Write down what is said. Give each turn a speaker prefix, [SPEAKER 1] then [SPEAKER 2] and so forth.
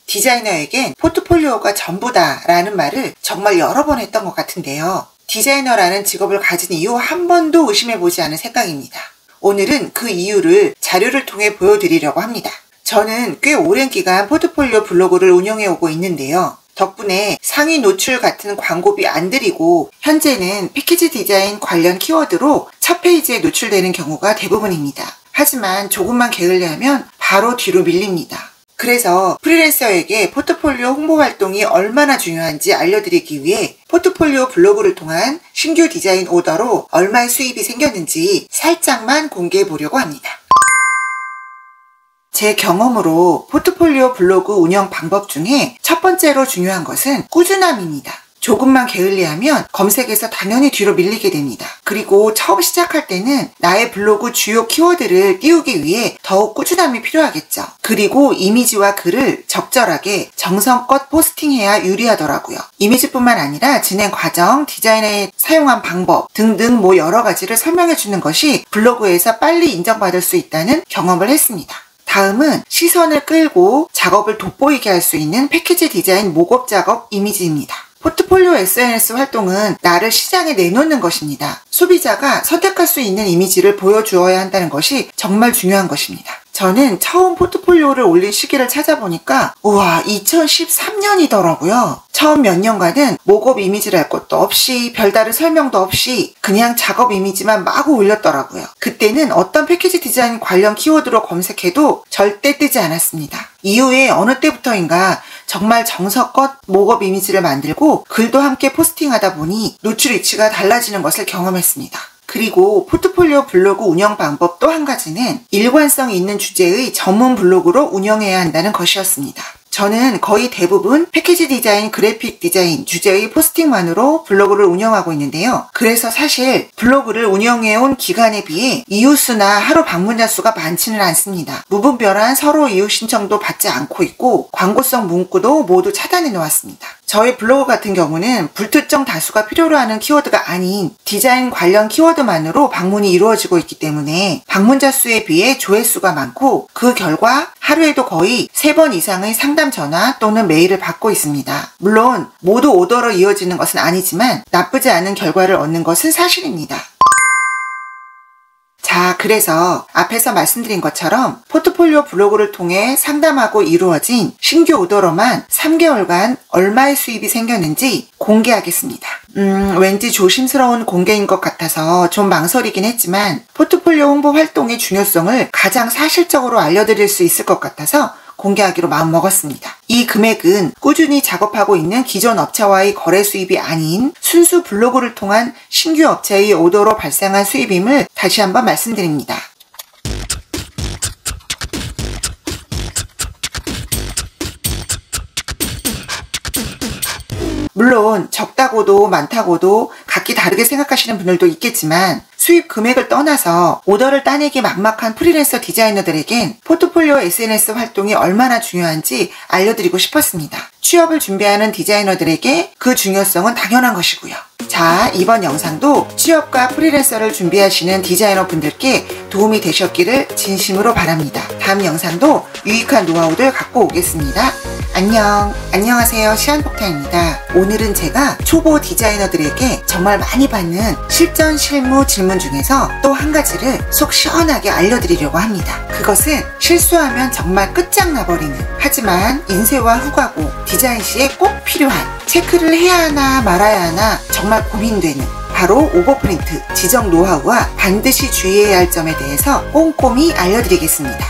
[SPEAKER 1] 디자이너에겐 포트폴리오가 전부다 라는 말을 정말 여러 번 했던 것 같은데요. 디자이너라는 직업을 가진 이후 한 번도 의심해보지 않은 생각입니다. 오늘은 그 이유를 자료를 통해 보여드리려고 합니다. 저는 꽤 오랜 기간 포트폴리오 블로그를 운영해오고 있는데요. 덕분에 상위 노출 같은 광고비 안 들이고 현재는 패키지 디자인 관련 키워드로 첫 페이지에 노출되는 경우가 대부분입니다. 하지만 조금만 게을리하면 바로 뒤로 밀립니다. 그래서 프리랜서에게 포트폴리오 홍보 활동이 얼마나 중요한지 알려드리기 위해 포트폴리오 블로그를 통한 신규 디자인 오더로 얼마의 수입이 생겼는지 살짝만 공개해 보려고 합니다. 제 경험으로 포트폴리오 블로그 운영 방법 중에 첫 번째로 중요한 것은 꾸준함입니다. 조금만 게을리하면 검색에서 당연히 뒤로 밀리게 됩니다. 그리고 처음 시작할 때는 나의 블로그 주요 키워드를 띄우기 위해 더욱 꾸준함이 필요하겠죠. 그리고 이미지와 글을 적절하게 정성껏 포스팅해야 유리하더라고요. 이미지뿐만 아니라 진행 과정, 디자인에 사용한 방법 등등 여러 가지를 설명해 주는 것이 블로그에서 빨리 인정받을 수 있다는 경험을 했습니다. 다음은 시선을 끌고 작업을 돋보이게 할 수 있는 패키지 디자인 목업 작업 이미지입니다. 포트폴리오 SNS 활동은 나를 시장에 내놓는 것입니다. 소비자가 선택할 수 있는 이미지를 보여주어야 한다는 것이 정말 중요한 것입니다. 저는 처음 포트폴리오를 올린 시기를 찾아보니까 우와 2013년이더라고요. 처음 몇 년간은 목업 이미지를 할 것도 없이 별다른 설명도 없이 그냥 작업 이미지만 마구 올렸더라고요. 그때는 어떤 패키지 디자인 관련 키워드로 검색해도 절대 뜨지 않았습니다. 이후에 어느 때부터인가 정말 정성껏 목업 이미지를 만들고 글도 함께 포스팅하다 보니 노출 위치가 달라지는 것을 경험했습니다. 그리고 포트폴리오 블로그 운영 방법 또 한 가지는 일관성 있는 주제의 전문 블로그로 운영해야 한다는 것이었습니다. 저는 거의 대부분 패키지 디자인, 그래픽 디자인 주제의 포스팅만으로 블로그를 운영하고 있는데요. 그래서 사실 블로그를 운영해온 기간에 비해 이웃수나 하루 방문자 수가 많지는 않습니다. 무분별한 서로 이웃 신청도 받지 않고 있고 광고성 문구도 모두 차단해 놓았습니다. 저희 블로그 같은 경우는 불특정 다수가 필요로 하는 키워드가 아닌 디자인 관련 키워드만으로 방문이 이루어지고 있기 때문에 방문자 수에 비해 조회수가 많고 그 결과 하루에도 거의 3번 이상의 상담 전화 또는 메일을 받고 있습니다. 물론 모두 오더로 이어지는 것은 아니지만 나쁘지 않은 결과를 얻는 것은 사실입니다. 자, 그래서 앞에서 말씀드린 것처럼 포트폴리오 블로그를 통해 상담하고 이루어진 신규 오더로만 3개월간 얼마의 수입이 생겼는지 공개하겠습니다. 왠지 조심스러운 공개인 것 같아서 좀 망설이긴 했지만 포트폴리오 홍보 활동의 중요성을 가장 사실적으로 알려드릴 수 있을 것 같아서 공개하기로 마음먹었습니다. 이 금액은 꾸준히 작업하고 있는 기존 업체와의 거래 수입이 아닌 순수 블로그를 통한 신규 업체의 오더로 발생한 수입임을 다시 한번 말씀드립니다. 물론 적다고도 많다고도 각기 다르게 생각하시는 분들도 있겠지만 수입 금액을 떠나서 오더를 따내기 막막한 프리랜서 디자이너들에겐 포트폴리오 SNS 활동이 얼마나 중요한지 알려드리고 싶었습니다. 취업을 준비하는 디자이너들에게 그 중요성은 당연한 것이고요. 자, 이번 영상도 취업과 프리랜서를 준비하시는 디자이너 분들께 도움이 되셨기를 진심으로 바랍니다. 다음 영상도 유익한 노하우를 갖고 오겠습니다. 안녕하세요. 시안폭탄입니다. 오늘은 제가 초보 디자이너들에게 정말 많이 받는 실전 실무 질문 중에서 또 한 가지를 속 시원하게 알려드리려고 합니다. 그것은 실수하면 정말 끝장나버리는, 하지만 인쇄와 후가고 디자인 시에 꼭 필요한, 체크를 해야 하나 말아야 하나 정말 고민되는 바로 오버프린트 지정 노하우와 반드시 주의해야 할 점에 대해서 꼼꼼히 알려드리겠습니다.